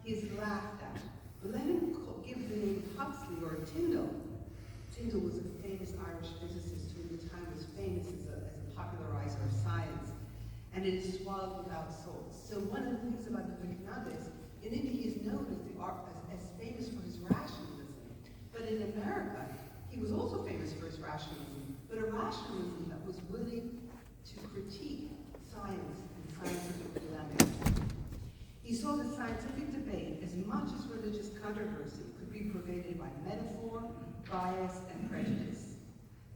he is laughed at. But let him give the name Huxley or Tyndall. Tyndall was a famous Irish physicist who at the time was famous as a popularizer of science, and it is swallowed without salt. So one of the things about Vivekananda is, in India he is known as famous for his rationalism, but in America he was also famous for his rationalism, but a rationalism that was willing to critique science and scientific polemics. He saw that scientific debate, as much as religious controversy, could be pervaded by metaphor, bias, and prejudice.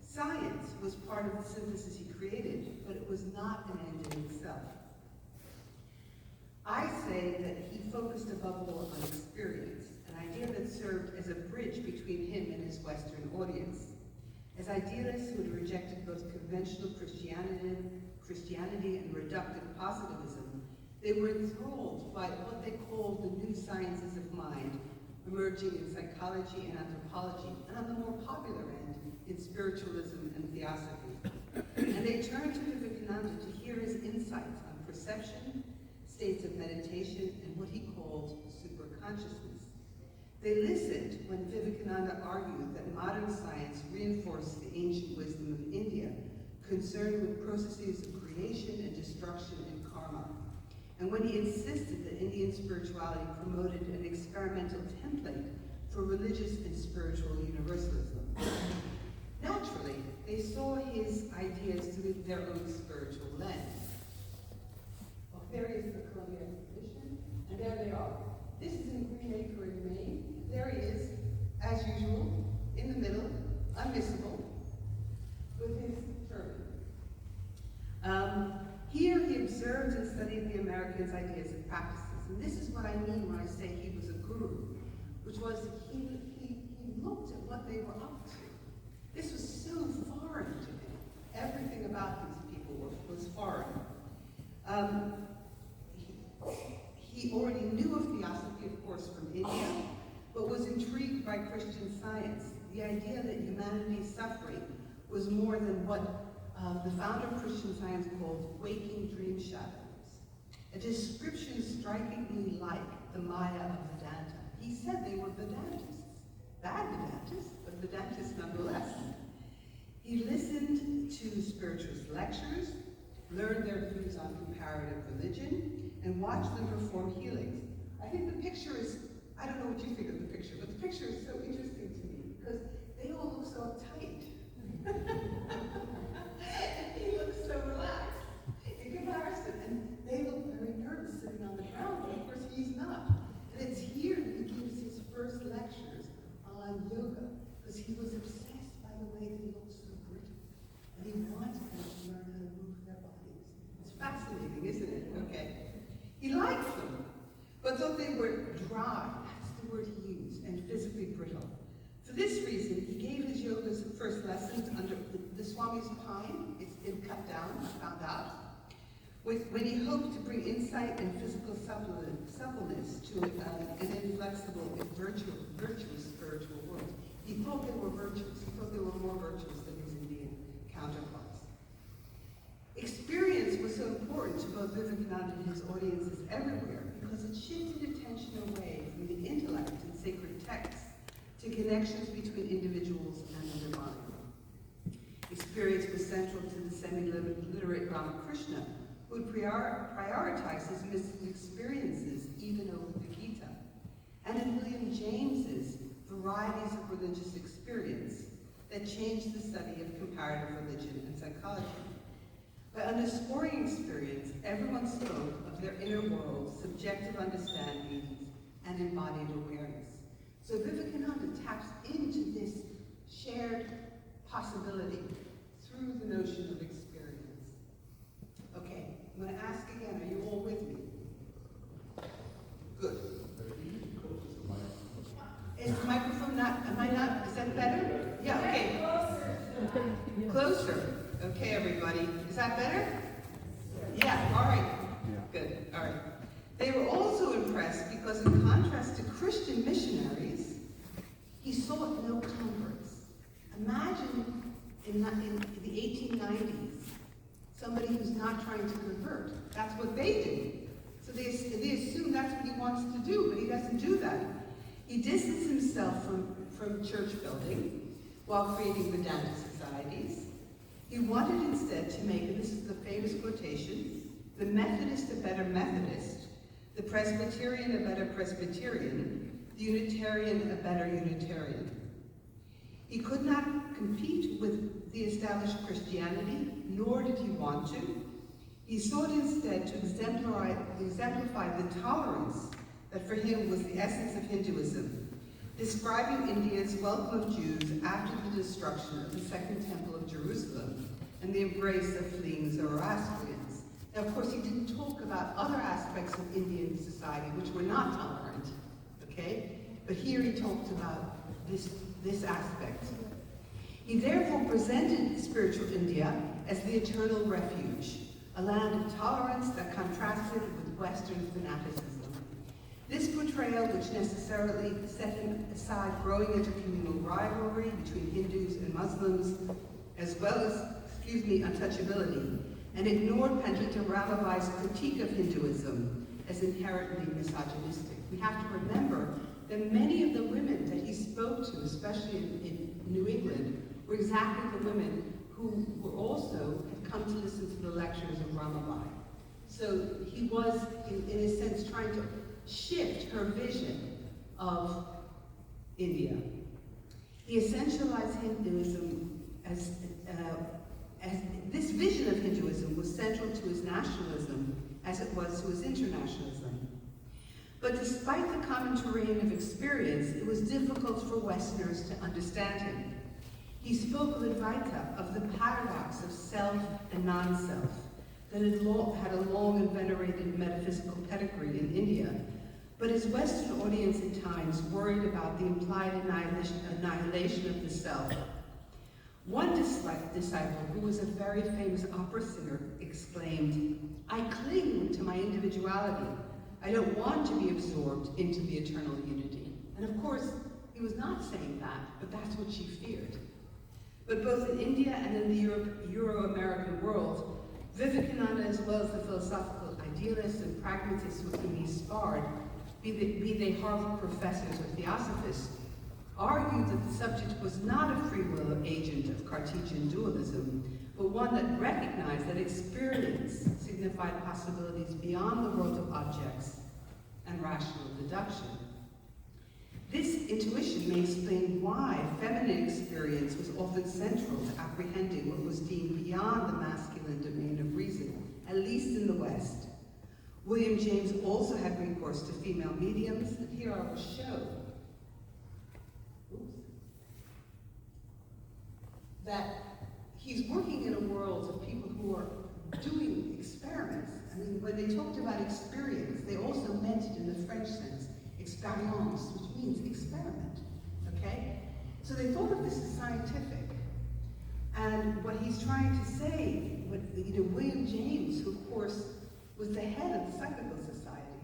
Science was part of the synthesis he created, but it was not an end in itself. I say that he focused above all on experience, an idea that served as a bridge between him and his Western audience. As idealists who had rejected both conventional Christianity and reductive positivism, they were enthralled by what they called the new sciences of mind, emerging in psychology and anthropology, and on the more popular end, in spiritualism and theosophy. And they turned to Vivekananda to hear his insights on perception, states of meditation, and what he called superconsciousness. They listened when Vivekananda argued that modern science reinforced the ancient wisdom of India, concerned with processes of creation and destruction and karma. And when he insisted that Indian spirituality promoted an experimental template for religious and spiritual universalism. Naturally, they saw his ideas through their own spiritual lens. Well, there is the Columbia Exposition, and there they are. This is in Green Acre in Maine. There he is, as usual, in the middle, unmissable, with his turban. Here he observed and studied the Americans' ideas and practices. And this is what I mean when I say he was a guru, which was that he looked at what they were up to. This was so foreign to him. Everything about these people was foreign. He already knew of theosophy, of course, from India, but was intrigued by Christian Science. The idea that humanity's suffering was more than what the founder of Christian Science called waking dream shadows, a description strikingly like the Maya of Vedanta. He said they were Vedantists, bad Vedantists, but Vedantists nonetheless. He listened to spiritualist lectures, learned their views on comparative religion, and watched them perform healings. I think the picture is, I don't know what you think of the picture, but the picture is so interesting to me because they all look so uptight. He looks so relaxed in comparison, and they look very nervous sitting on the ground, but of course he's not. And it's here that he gives his first lectures on yoga, because he was obsessed by the way they looked so brittle, and he wanted them to learn how to move their bodies. It's fascinating, isn't it? Okay. He liked them, but thought they were dry, that's the word he used, and physically brittle. For this reason, he gave his yoga's first lessons under the Swami's pine. It's been cut down, I found out, when he hoped to bring insight and physical suppleness to an inflexible and virtuous spiritual world. He thought they were virtuous. He thought they were more virtuous than his Indian counterparts. Experience was so important to both Vivekananda and his audiences everywhere because it shifted attention away from the intellect and sacred texts to connections between individuals and the divine. Experience was central to the semi-literate Ramakrishna, who would prioritize his mystical experiences even over the Gita, and in William James's varieties of religious experience that changed the study of comparative religion and psychology. By underscoring experience, everyone spoke of their inner world, subjective understandings, and embodied awareness. So Vivekananda taps into this shared possibility through the notion of experience. Okay, I'm going to ask again, are you all with me? Good. Is the microphone not, am I not, is that better? Yeah, okay. Closer. Okay, everybody. Is that better? Yeah, all right. Good, all right. They were also impressed because in contrast to Christian missionaries, he sought no converts. Imagine in the 1890s, somebody who's not trying to convert. That's what they do. So they assume that's what he wants to do, but he doesn't do that. He distances himself from church building while creating Vedanta societies. He wanted instead to make, and this is the famous quotation, the Methodist a better Methodist, the Presbyterian a better Presbyterian, the Unitarian a better Unitarian. He could not compete with the established Christianity, nor did he want to. He sought instead to exemplify the tolerance that for him was the essence of Hinduism, describing India's welcome of Jews after the destruction of the Second Temple of Jerusalem and the embrace of fleeing Zoroastrians. Now, of course, he didn't talk about other aspects of Indian society which were not tolerant, okay? But here he talked about this aspect. He therefore presented spiritual India as the eternal refuge, a land of tolerance that contrasted with Western fanaticism. This portrayal, which necessarily set aside growing intercommunal rivalry between Hindus and Muslims, as well as, untouchability, and ignored Pandita Ramabai's critique of Hinduism as inherently misogynistic. We have to remember that many of the women that he spoke to, especially in New England, were exactly the women who were also had come to listen to the lectures of Ramabai. So he was, in a sense, trying to shift her vision of India. He essentialized Hinduism as this vision of Hinduism was central to his nationalism as it was to his internationalism. But despite the common terrain of experience, it was difficult for Westerners to understand him. He spoke of Advaita, of the paradox of self and non-self, that had a long and venerated metaphysical pedigree in India, but his Western audience at times worried about the implied annihilation of the self. One disciple, who was a very famous opera singer, exclaimed, "I cling to my individuality. I don't want to be absorbed into the eternal unity." And of course, he was not saying that, but that's what she feared. But both in India and in the Euro-American world, Vivekananda, as well as the philosophical idealists and pragmatists with whom he sparred, be they Harvard professors or theosophists, argued that the subject was not a free will agent of Cartesian dualism, but one that recognized that experience signified possibilities beyond the world of objects and rational deduction. This intuition may explain why feminine experience was often central to apprehending what was deemed beyond the masculine domain of reason, at least in the West. William James also had recourse to female mediums, and here I will show that he's working in a world of people who are doing experiments. I mean, when they talked about experience, they also meant it in the French sense, expérience, which means experiment, okay? So they thought of this as scientific. And what he's trying to say, William James, who of course was the head of the Psychical Society,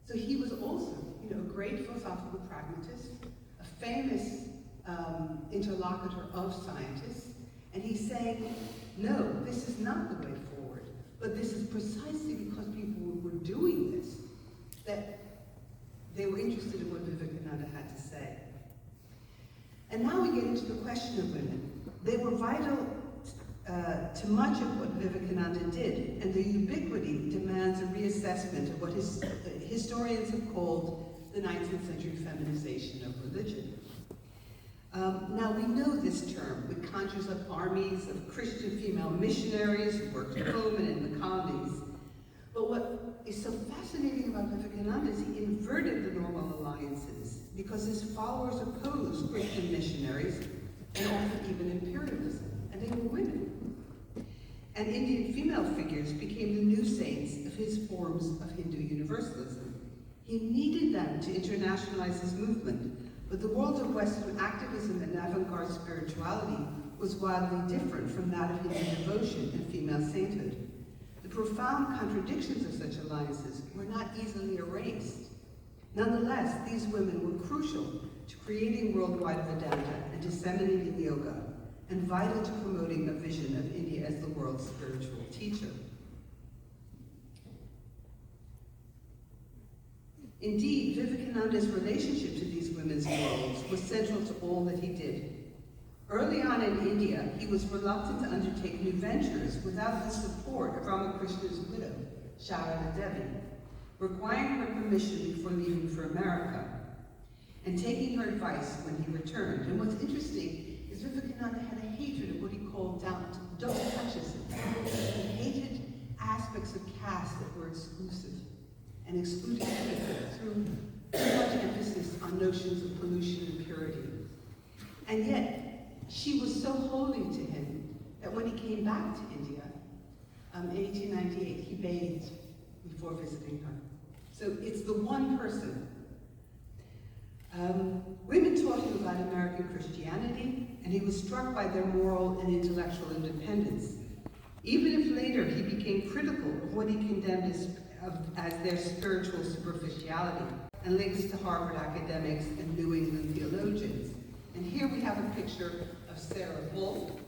so he was also, a great philosophical pragmatist, a famous interlocutor of scientists, and he's saying, no, this is not the way forward, but this is precisely because people were doing this, that they were interested in what Vivekananda had to say. And now we get into the question of women. They were vital to much of what Vivekananda did, and the ubiquity demands a reassessment of what historians have called the 19th century feminization of religion. Now we know this term. It conjures up armies of Christian female missionaries who worked at home and in the colonies. But what is so fascinating about Vivekananda is he inverted the normal alliances because his followers opposed Christian missionaries and often even imperialism, and they were women. And Indian female figures became the new saints of his forms of Hindu universalism. He needed them to internationalize his movement, but the world of Western activism and avant-garde spirituality was wildly different from that of Hindu devotion and female sainthood. The profound contradictions of such alliances were not easily erased. Nonetheless, these women were crucial to creating worldwide Vedanta and disseminating yoga, and vital to promoting a vision of India as the world's spiritual teacher. Indeed, Vivekananda's relationship to these women's worlds was central to all that he did. Early on in India, he was reluctant to undertake new ventures without the support of Ramakrishna's widow, Sharada Devi, requiring her permission before leaving for America, and taking her advice when he returned. And what's interesting is Vivekananda had a hatred of what he called don't touchism. He hated aspects of caste that were exclusive, and excluded through too much emphasis on notions of pollution and purity. And yet, she was so holy to him that when he came back to India in 1898, he bathed before visiting her. So it's the one person. Women taught him about American Christianity, and he was struck by their moral and intellectual independence. Even if later he became critical of what he condemned as their spiritual superficiality, and links to Harvard academics and New England theologians. And here we have a picture of Sarah Bull,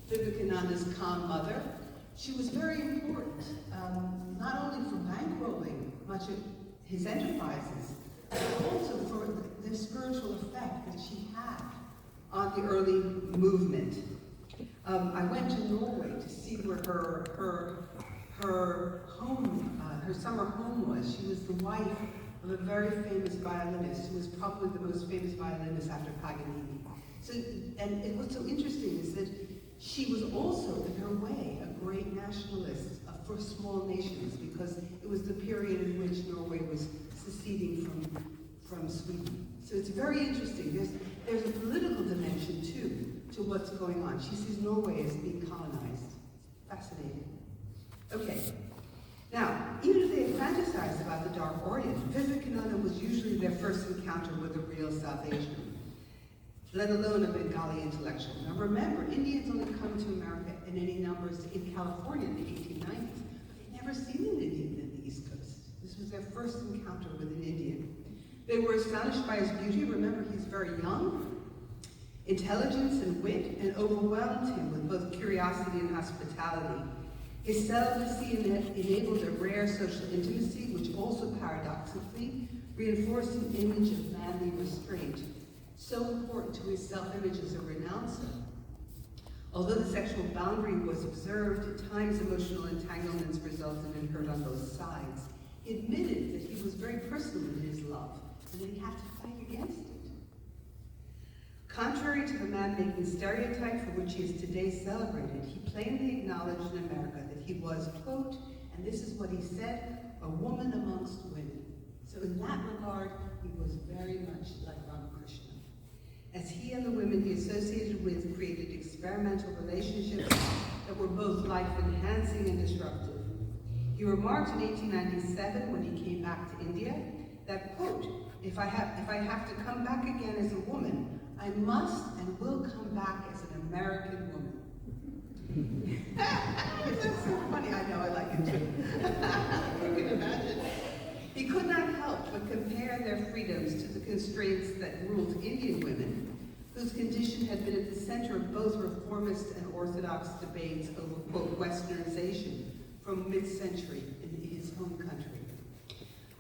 Vivekananda's calm mother. She was very important, not only for bankrolling much of his enterprises, but also for the spiritual effect that she had on the early movement. I went to Norway to see where her home, her summer home was. She was the wife of a very famous violinist, who was probably the most famous violinist after Paganini. So, and what's so interesting is that she was also, in her way, a great nationalist for small nations, because it was the period in which Norway was seceding from Sweden. So it's very interesting. There's a political dimension, too, to what's going on. She sees Norway as being colonized. Fascinating. Okay. Now, even if they had fantasized about the Dark Orient, Vivekananda was usually their first encounter with a real salvation, let alone a Bengali intellectual. Now remember, Indians only come to America in any numbers in California in the 1890s, but they'd never seen an Indian in the East Coast. This was their first encounter with an Indian. They were astonished by his beauty. Remember, he's very young, intelligence and wit, and overwhelmed him with both curiosity and hospitality. His celibacy enabled a rare social intimacy, which also paradoxically reinforced an image of manly restraint, so important to his self-image as a renouncer. Although the sexual boundary was observed, at times emotional entanglements resulted in hurt on both sides. He admitted that he was very personal in his love, and that he had to fight against it. Contrary to the man-making stereotype for which he is today celebrated, he plainly acknowledged in America that he was, quote, and this is what he said, a woman amongst women. So in that regard, he was very much like Ramakrishna. As he and the women he associated with created experimental relationships that were both life-enhancing and disruptive. He remarked in 1897, when he came back to India, that, quote, if I have to come back again as a woman, I must and will come back as an American woman. That's so funny. I know, I like it too. You can imagine. He could not help but compare their freedoms to the constraints that ruled Indian women, whose condition had been at the center of both reformist and orthodox debates over, quote, westernization from mid-century in his home country.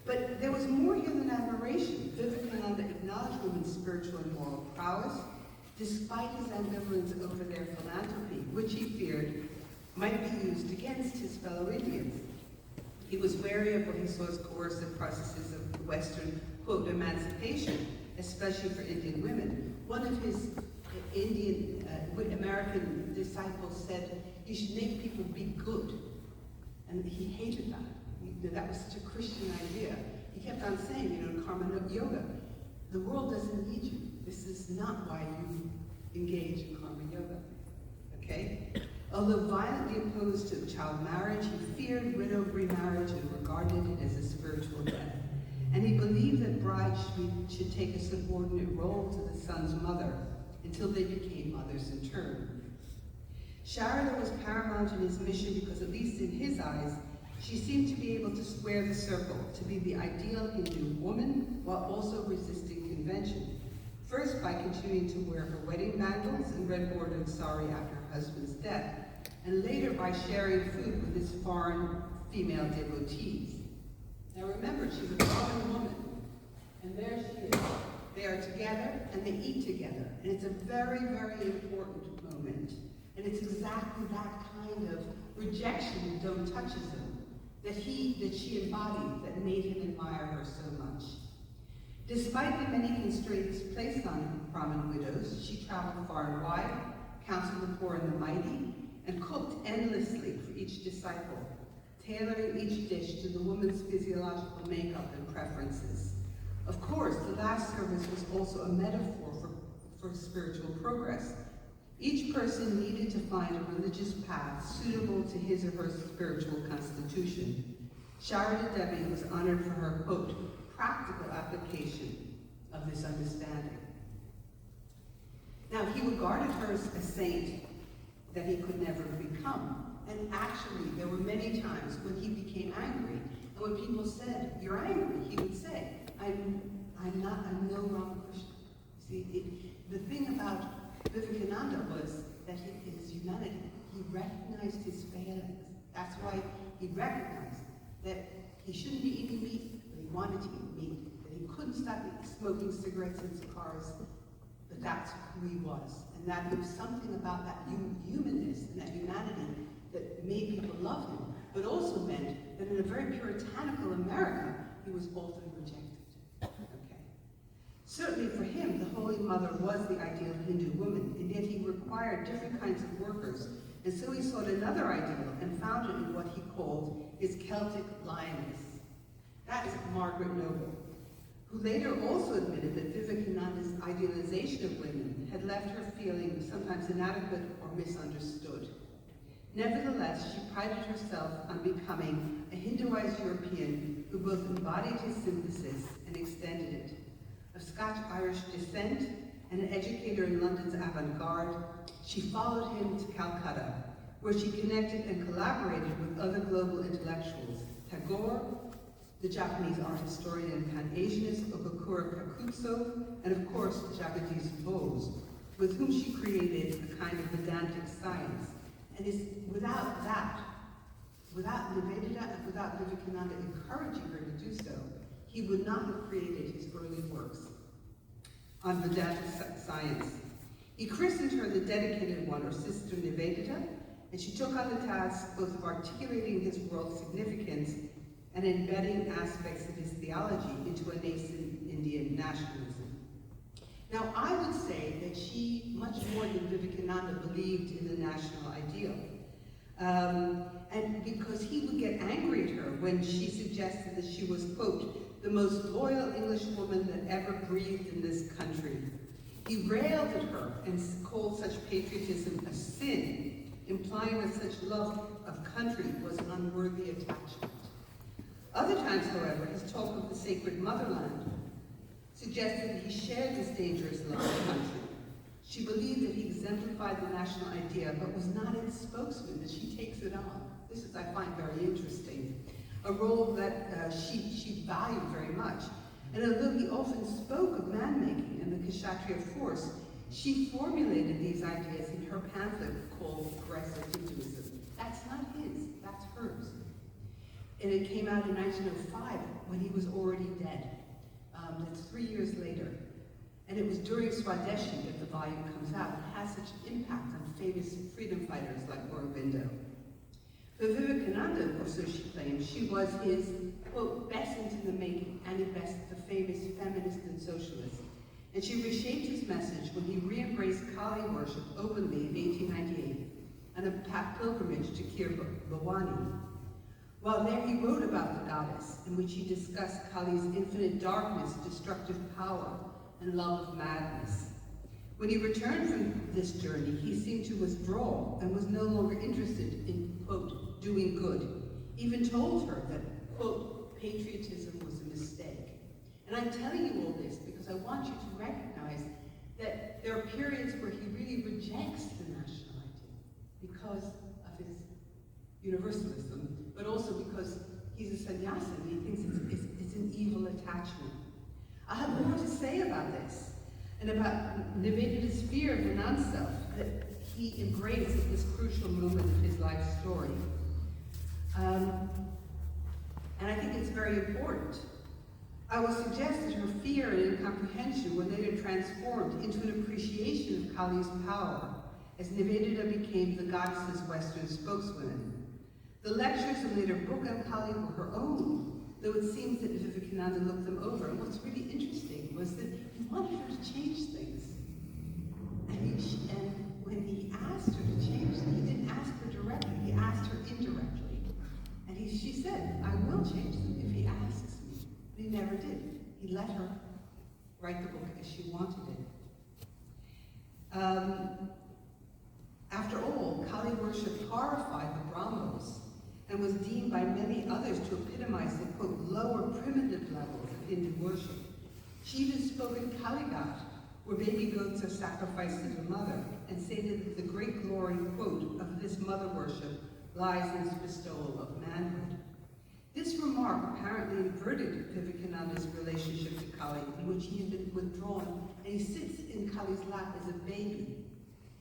But there was more here than admiration. Vivekananda acknowledged women's spiritual and moral prowess, despite his ambivalence over their philanthropy, which he feared might be used against his fellow Indians. He was wary of what he saw as coercive processes of Western, quote, emancipation, especially for Indian women. One of his Indian, American disciples said, you should make people be good. And he hated that. That was such a Christian idea. He kept on saying, karma yoga, the world doesn't need you. This is not why you engage in karma yoga, okay? Although violently opposed to child marriage, he feared widow remarriage and regarded it as a spiritual death. And he believed that brides should take a subordinate role to the son's mother until they became mothers in turn. Sharada was paramount in his mission because, at least in his eyes, she seemed to be able to square the circle, to be the ideal Hindu woman while also resisting convention. First, by continuing to wear her wedding bangles and red bordered sari after her husband's death, and later by by sharing food with his foreign female devotees. Now remember, she's a foreign woman, and there she is. They are together, and they eat together, and it's a very, very important moment. And it's exactly that kind of rejection of don't touchism that she embodied that made him admire her so much. Despite the many constraints placed on Brahmin widows, she traveled far and wide, counseled the poor and the mighty, and cooked endlessly for each disciple, tailoring each dish to the woman's physiological makeup and preferences. Of course, the last service was also a metaphor for spiritual progress. Each person needed to find a religious path suitable to his or her spiritual constitution. Sharada Devi was honored for her, quote, practical application of this understanding. Now, he regarded her as a saint that he could never become. And actually, there were many times when he became angry. And when people said, you're angry, he would say, I'm no longer Krishna. See, the thing about Vivekananda was that his humanity, he recognized his failings. That's why he recognized that he shouldn't be eating meat, but he wanted to eat meat, that he couldn't stop smoking cigarettes and cigars, but that's who he was. And that there was something about that humanness and that humanity that made people love him, but also meant that in a very puritanical America, he was often rejected. Certainly for him, the Holy Mother was the ideal Hindu woman, and yet he required different kinds of workers, and so he sought another ideal and found it in what he called his Celtic lioness. That is Margaret Noble, who later also admitted that Vivekananda's idealization of women had left her feeling sometimes inadequate or misunderstood. Nevertheless, she prided herself on becoming a Hinduized European who both embodied his synthesis and extended it. Of Scotch-Irish descent and an educator in London's avant-garde, she followed him to Calcutta, where she connected and collaborated with other global intellectuals, Tagore, the Japanese art historian and Pan-Asianist Okakura Kakutsu, and of course the Japanese Bose, with whom she created a kind of Vedantic science. And without that, without Nivedita and without Vivekananda encouraging her to do so, he would not have created his early works on Vedantic science. He christened her the dedicated one, or Sister Nivedita, and she took on the task both of articulating his world's significance and embedding aspects of his theology into a nascent Indian nationalism. Now, I would say that she, much more than Vivekananda, believed in the national ideal. And because he would get angry at her when she suggested that she was, quote, the most loyal English woman that ever breathed in this country. He railed at her and called such patriotism a sin, implying that such love of country was an unworthy attachment. Other times, however, his talk of the sacred motherland suggested that he shared this dangerous love of country. She believed that he exemplified the national idea, but was not its spokesman, that she takes it on. This is, I find, very interesting. A role that she valued very much. And although he often spoke of man-making and the Kshatriya force, she formulated these ideas in her pamphlet called Progressive Hinduism. That's not his, that's hers. And it came out in 1905 when he was already dead. That's 3 years later. And it was during Swadeshi that the volume comes out. It has such impact on famous freedom fighters like Aurobindo. For Vivekananda, or so she claimed, she was his, quote, best into the making, Annie Best, the famous feminist and socialist. And she reshaped his message when he re-embraced Kali worship openly in 1898 on a pilgrimage to Kir Bhawani. While there he wrote about the goddess, in which he discussed Kali's infinite darkness, destructive power, and love of madness. When he returned from this journey, he seemed to withdraw and was no longer interested in, quote, doing good. Even told her that, quote, patriotism was a mistake. And I'm telling you all this because I want you to recognize that there are periods where he really rejects the national idea because of his universalism, but also because he's a sannyasi and he thinks it's an evil attachment. I have more to say about this and about Nivedita's fear of the non-self that he embraced at this crucial moment of his life story. very important. I will suggest that her fear and incomprehension were later transformed into an appreciation of Kali's power, as Nivedita became the goddess's Western spokeswoman. The lectures and later book on Kali were her own, though it seems that Vivekananda looked them over. And what's really interesting was that he wanted her to change things. And when he asked her to change them, he didn't ask her directly, he asked her indirectly. And she said, I will change them if he asks me. But he never did. He let her write the book as she wanted it. After all, Kali worship horrified the Brahmos and was deemed by many others to epitomize the, quote, lower primitive levels of Hindu worship. She even spoke in Kaligat, where baby goats are sacrificed to the mother, and stated that the great glory, quote, of this mother worship lies in its bestowal of manhood. This remark apparently inverted Vivekananda's relationship to Kali, in which he had been withdrawn, and he sits in Kali's lap as a baby.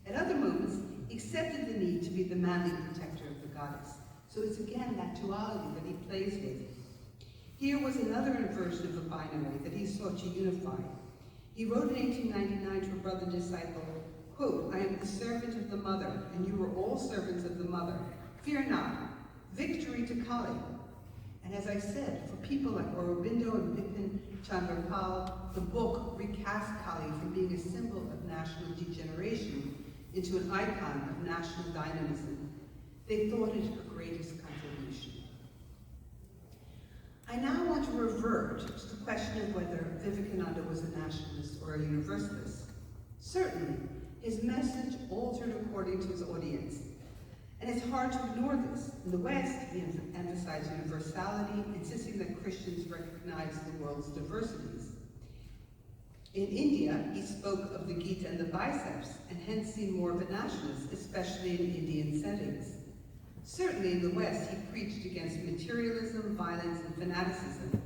At other moments, he accepted the need to be the manly protector of the goddess. So it's again that duality that he plays with. Here was another inversion of the binary that he sought to unify. He wrote in 1899 to a brother disciple, quote, I am the servant of the mother, and you are all servants of the mother. Fear not, victory to Kali. And as I said, for people like Aurobindo and Bipin Chandrapal, the book recast Kali from being a symbol of national degeneration into an icon of national dynamism. They thought it her greatest contribution. I now want to revert to the question of whether Vivekananda was a nationalist or a universalist. Certainly, his message altered according to his audience. And it's hard to ignore this. In the West, he emphasized universality, insisting that Christians recognize the world's diversities. In India, he spoke of the Gita and the biceps, and hence seemed more of a nationalist, especially in Indian settings. Certainly in the West, he preached against materialism, violence, and fanaticism.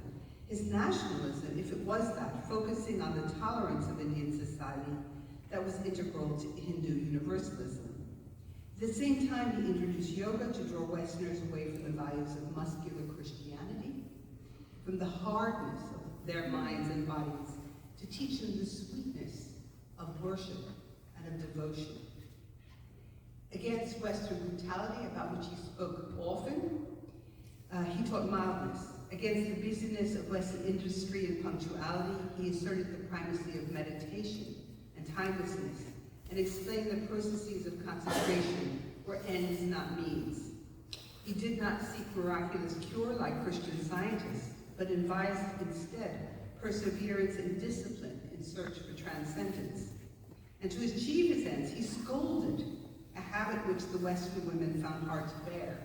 His nationalism, if it was that, focusing on the tolerance of Indian society, that was integral to Hindu universalism. At the same time, he introduced yoga to draw Westerners away from the values of muscular Christianity, from the hardness of their minds and bodies, to teach them the sweetness of worship and of devotion. Against Western brutality, about which he spoke often, he taught mildness. Against the busyness of Western industry and punctuality, he asserted the primacy of meditation and timelessness, and explained the processes of concentration were ends, not means. He did not seek miraculous cure like Christian scientists, but advised instead perseverance and discipline in search for transcendence. And to achieve his ends, he scolded, a habit which the Western women found hard to bear.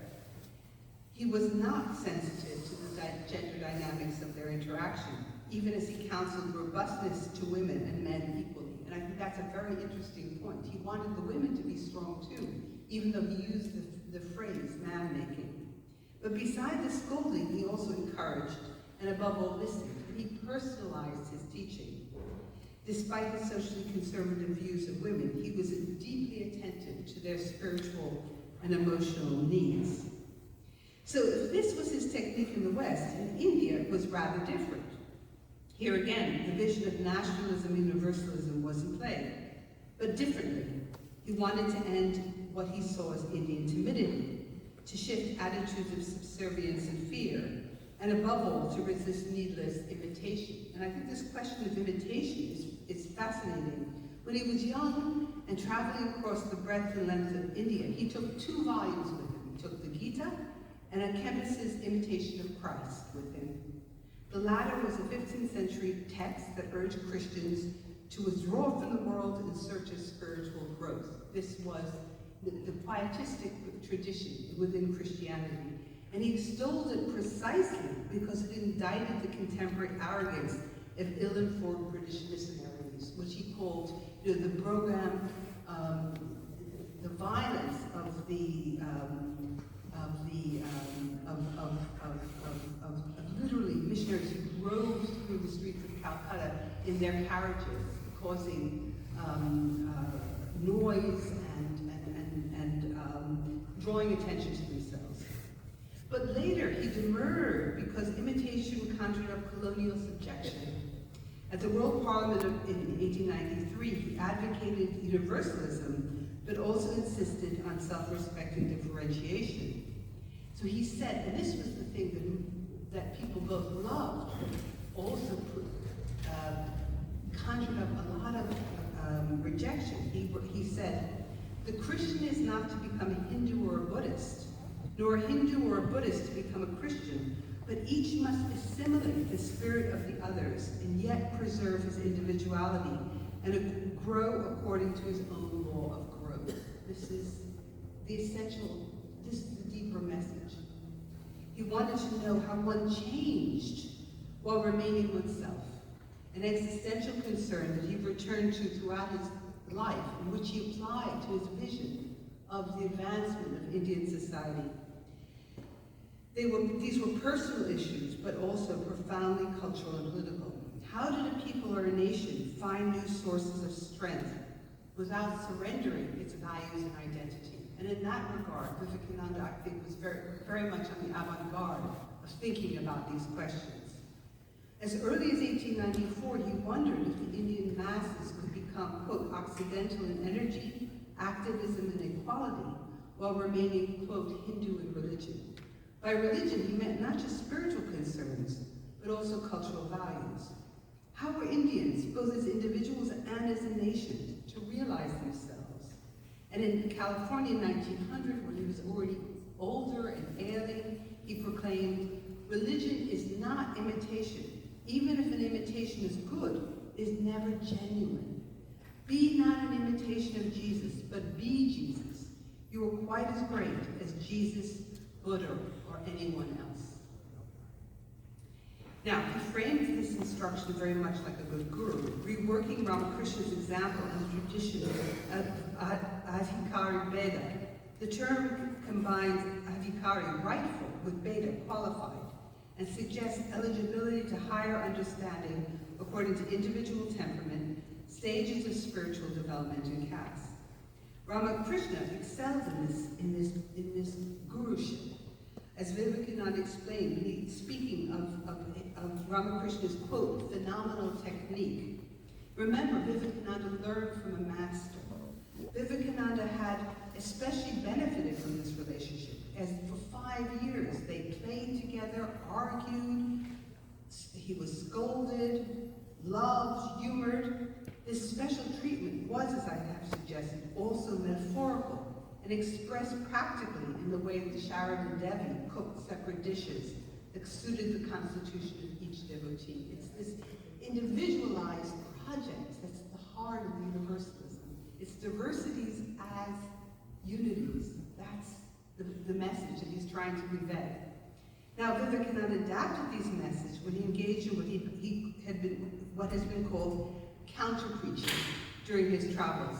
He was not sensitive to the gender dynamics of their interaction, even as he counseled robustness to women and men equally. And I think that's a very interesting point. He wanted the women to be strong too, even though he used the phrase man-making. But beside the scolding, he also encouraged, and above all listened. He personalized his teaching. Despite his socially conservative views of women, he was deeply attentive to their spiritual and emotional needs. So if this was his technique in the West, in India it was rather different. Here again, the vision of nationalism and universalism was in play, but differently. He wanted to end what he saw as Indian timidity, to shift attitudes of subservience and fear, and above all, to resist needless imitation. And I think this question of imitation is fascinating. When he was young and traveling across the breadth and length of India, he took 2 volumes with him. He took the Gita and a chemist's Imitation of Christ with him. The latter was a 15th century text that urged Christians to withdraw from the world in search of spiritual growth. This was the pietistic tradition within Christianity. And he extolled it precisely because it indicted the contemporary arrogance of ill-informed British missionaries, which he called, the program, the violence of literally missionaries who drove through the streets of Calcutta in their carriages, causing noise and drawing attention to themselves. But later he demurred because imitation conjured up colonial subjection. At the World Parliament in 1893, he advocated universalism, but also insisted on self-respecting differentiation. So he said, and this was the thing that people both loved, also conjured up a lot of rejection. He said, the Christian is not to become a Hindu or a Buddhist, nor a Hindu or a Buddhist to become a Christian, but each must assimilate the spirit of the others and yet preserve his individuality and grow according to his own law of growth. This is the essential, this is the deeper message. He wanted to know how one changed while remaining oneself, an existential concern that he returned to throughout his life, in which he applied to his vision of the advancement of Indian society. These were personal issues, but also profoundly cultural and political. How did a people or a nation find new sources of strength without surrendering its values and identity? And in that regard, Vivekananda, I think, was very, very much on the avant-garde of thinking about these questions. As early as 1894, he wondered if the Indian masses could become, quote, occidental in energy, activism, and equality, while remaining, quote, Hindu in religion. By religion, he meant not just spiritual concerns, but also cultural values. How were Indians, both as individuals and as a nation, to realize themselves? And in California in 1900, when he was already older and ailing, he proclaimed, religion is not imitation. Even if an imitation is good, it is never genuine. Be not an imitation of Jesus, but be Jesus. You are quite as great as Jesus, Buddha, or anyone else. Now, he framed this instruction very much like a good guru, reworking Ramakrishna's example and the tradition of Adhikari Veda. The term combines Adhikari, rightful, with Veda, qualified, and suggests eligibility to higher understanding according to individual temperament, stages of spiritual development, and castes. Ramakrishna excels in this guruship. As Vivekananda explained, speaking of Ramakrishna's, quote, phenomenal technique. Remember, Vivekananda learned from a master. Vivekananda had especially benefited from this relationship, as for 5 years they played together, argued, he was scolded, loved, humored. This special treatment was, as I have suggested, also metaphorical and expressed practically in the way that Sharad and Devi cooked separate dishes that suited the constitution of each devotee. It's this individualized project that's the heart of universalism. It's diversities as unities. That's the message that he's trying to convey. Now, Vivekananda adapted these messages when he engaged in what has been called counter-preaching during his travels.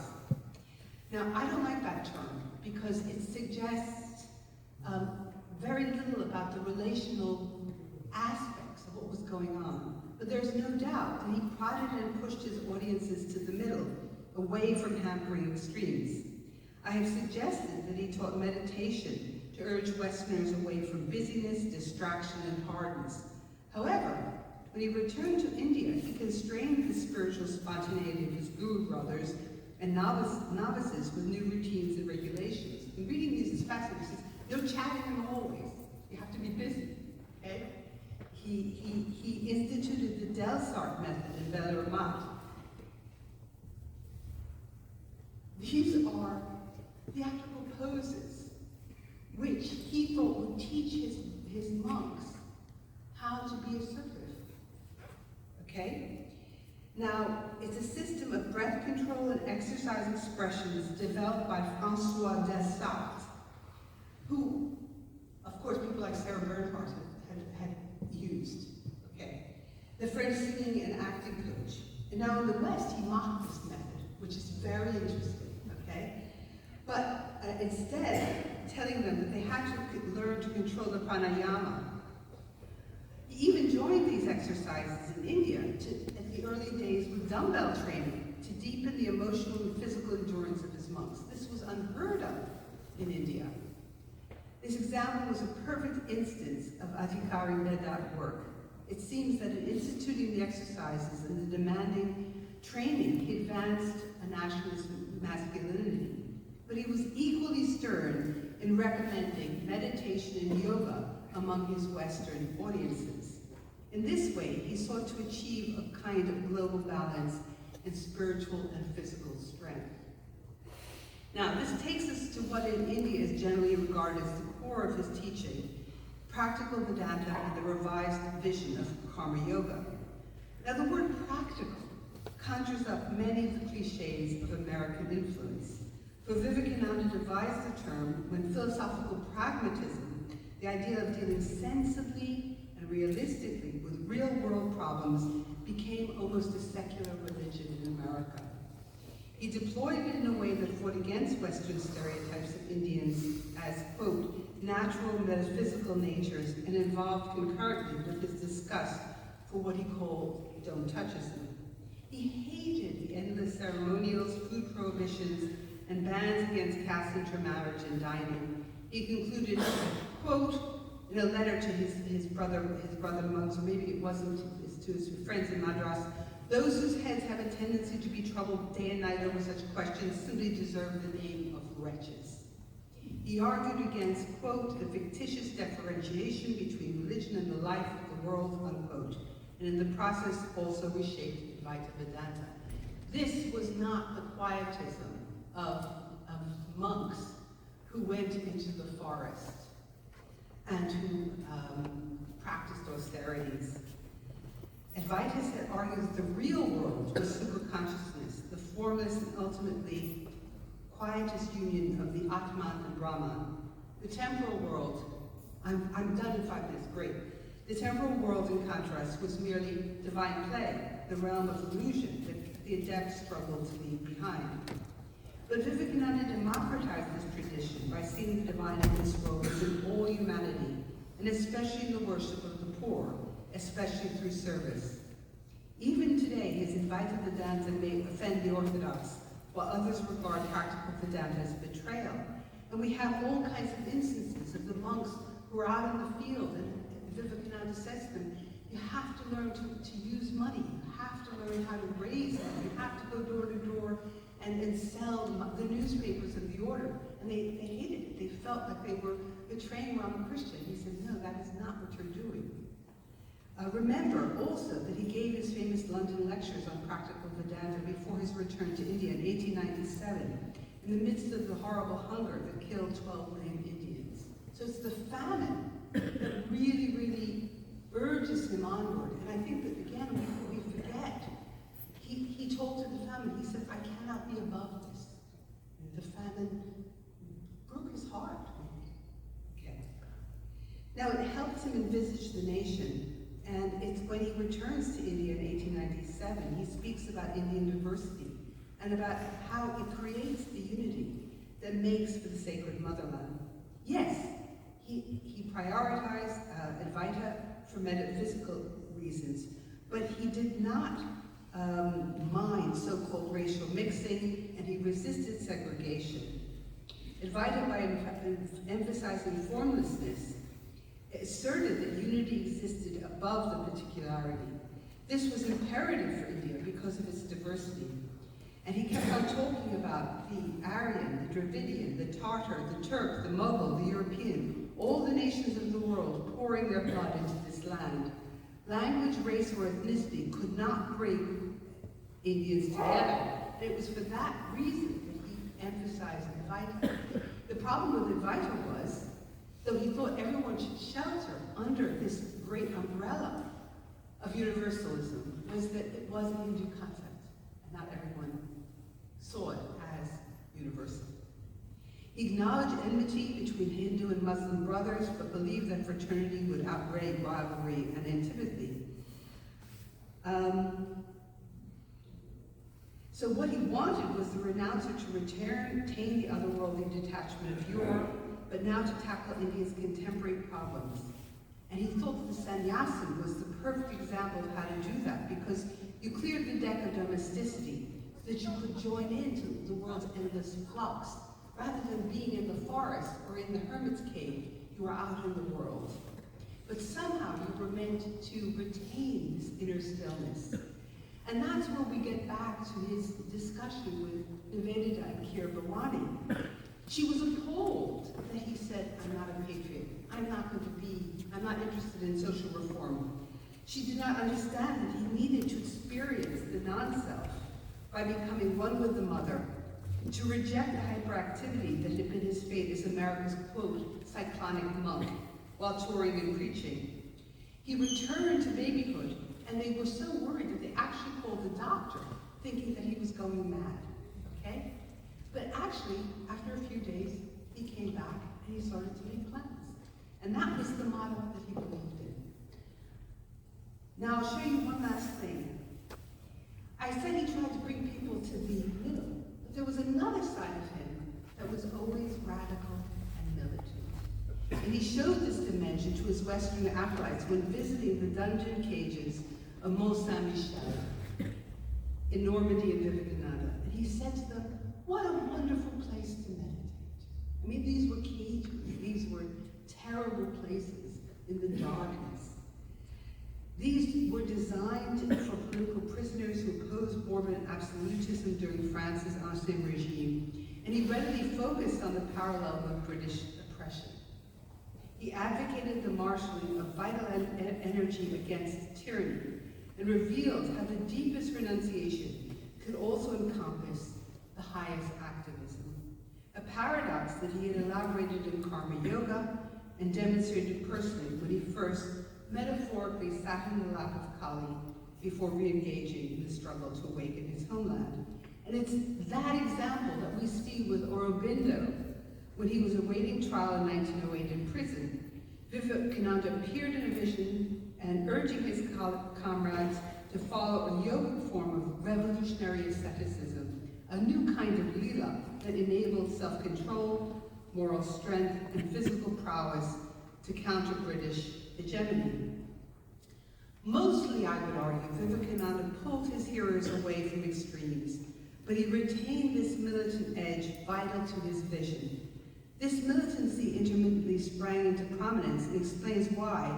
Now, I don't like that term because it suggests very little about the relational aspects of what was going on. But there's no doubt that he prodded and pushed his audiences to the middle, away from hampering extremes. I have suggested that he taught meditation to urge Westerners away from busyness, distraction, and hardness. However, when he returned to India, he constrained the spiritual spontaneity of his guru brothers and novices with new routines and regulations. And reading these is fascinating. He says, no chatting in the hallways. You have to be busy, okay? He instituted the Delsart method in Belo Horizonte. These are theatrical poses, which he thought would teach his monks how to be assertive, okay? Now, it's a system of breath control and exercise expressions developed by François Delsart, who, of course, people like Sarah Bernhardt had used, okay? The French singing and acting coach. And now in the West, he mocked this method, which is very interesting, okay? But instead, telling them that they had to learn to control the pranayama. He even joined these exercises in India at the early days with dumbbell training to deepen the emotional and physical endurance of his monks. This was unheard of in India. This example was a perfect instance of Adhikari Vedanta work. It seems that in instituting the exercises and the demanding training, he advanced a nationalist masculinity. But he was equally stern in recommending meditation and yoga among his Western audiences. In this way, he sought to achieve a kind of global balance in spiritual and physical strength. Now, this takes us to what in India is generally regarded as the core of his teaching, practical Vedanta and the revised vision of Karma Yoga. Now, the word practical conjures up many of the cliches of American influence. For Vivekananda devised the term when philosophical pragmatism, the idea of dealing sensibly and realistically with real-world problems, became almost a secular religion in America. He deployed it in a way that fought against Western stereotypes of Indians as, quote, natural metaphysical natures, and involved concurrently with his disgust for what he called don't-touchism. He hated the endless ceremonials, food prohibitions, and bans against caste intermarriage and dining. He concluded, quote, in a letter to his brother monks, or maybe it wasn't, to his friends in Madras, those whose heads have a tendency to be troubled day and night over such questions simply deserve the name of wretches. He argued against, quote, a fictitious differentiation between religion and the life of the world, unquote, and in the process also reshaped Advaita Vedanta. This was not the quietism of monks who went into the forest and who practiced austerities. Advaita argues the real world was superconsciousness, the formless and ultimately quietist union of the Atman and Brahman. The temporal world, I'm done in 5 minutes, great. The temporal world, in contrast, was merely divine play, the realm of illusion that the adept struggled to leave behind. But Vivekananda democratized this tradition by seeing the divine in this world within all humanity, and especially in the worship of the poor, especially through service. Even today, his Advaita Vedanta may offend the orthodox, while others regard practical Vedanta as betrayal. And we have all kinds of instances of the monks who are out in the field, and Vivekananda says to them, you have to learn to use money, you have to learn how to raise them, you have to go door to door and sell the newspapers of the order. And they hated it. They felt like they were betraying Ramakrishna. He said, no, that is not what you're doing. Remember also that he gave his famous London lectures on practical Vedanta before his return to India in 1897, in the midst of the horrible hunger that killed 12 million Indians. So it's the famine that really, really urges him onward. And I think that, again, we forget. He told to the famine, he said, I cannot be above this. And the famine broke his heart. Okay. Now, it helps him envisage the nation. And it's when he returns to India in 1897, he speaks about Indian diversity and about how it creates the unity that makes for the sacred motherland. Yes, he prioritized Advaita for metaphysical reasons, but he did not mind so-called racial mixing, and he resisted segregation. Advaita, by emphasizing formlessness, asserted that unity existed above the particularity. This was imperative for India because of its diversity. And he kept on talking about the Aryan, the Dravidian, the Tartar, the Turk, the Mughal, the European, all the nations of the world pouring their blood into this land. Language, race, or ethnicity could not bring Indians together. And it was for that reason that he emphasized Advaita. The problem with Advaita was, though he thought everyone should shelter under this great umbrella of universalism, was that it was a Hindu concept, and not everyone saw it as universal. He acknowledged enmity between Hindu and Muslim brothers, but believed that fraternity would outweigh rivalry and antipathy. So what he wanted was the renouncer to retain the otherworldly detachment of Europe, but now to tackle India's contemporary problems. And he thought that the sannyasin was the perfect example of how to do that, because you cleared the deck of domesticity so that you could join into the world's endless flux. Rather than being in the forest or in the hermit's cave, you are out in the world. But somehow you were meant to retain this inner stillness. And that's where we get back to his discussion with Vivekananda and Kiribati. She was appalled that he said, I'm not a patriot. I'm not interested in social reform. She did not understand that he needed to experience the non-self by becoming one with the mother, to reject the hyperactivity that had been his fate as America's, quote, cyclonic monk while touring and preaching. He returned to babyhood, and they were so worried that they actually called the doctor, thinking that he was going mad, okay? But actually, after a few days, he came back and he started to make plans. And that was the model that he believed in. Now I'll show you one last thing. I said he tried to bring people to the middle, but there was another side of him that was always radical and militant. And he showed this dimension to his Western acolytes when visiting the dungeon cages of Mont Saint-Michel in Normandy and Vivekananda. And he said to them, what a wonderful place to meditate. I mean, these were cages, these were terrible places in the darkness. These were designed for political prisoners who opposed Bourbon absolutism during France's Ancien regime, and he readily focused on the parallel with British oppression. He advocated the marshalling of vital energy against tyranny, and revealed how the deepest renunciation could also encompass the highest activism, a paradox that he had elaborated in Karma Yoga and demonstrated personally when he first metaphorically sat in the lap of Kali before re-engaging in the struggle to awaken his homeland. And it's that example that we see with Aurobindo when he was awaiting trial in 1908 in prison. Vivekananda appeared in a vision and urging his comrades to follow a yogic form of revolutionary asceticism, a new kind of lila that enabled self-control, moral strength, and physical prowess to counter British hegemony. Mostly, I would argue, Vivekananda pulled his hearers away from extremes, but he retained this militant edge vital to his vision. This militancy intermittently sprang into prominence and explains why,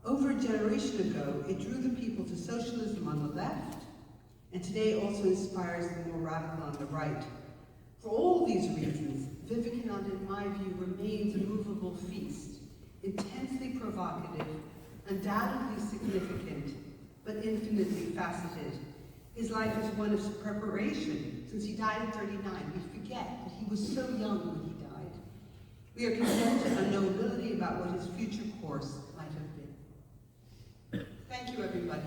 over a generation ago, it drew the people to socialism on the left, and today also inspires the more radical on the right. For all these reasons, Vivekananda, in my view, remains a movable feast, intensely provocative, undoubtedly significant, but infinitely faceted. His life is one of preparation, since he died at 39. We forget that he was so young when he died. We are content to unknowability about what his future course might have been. Thank you, everybody.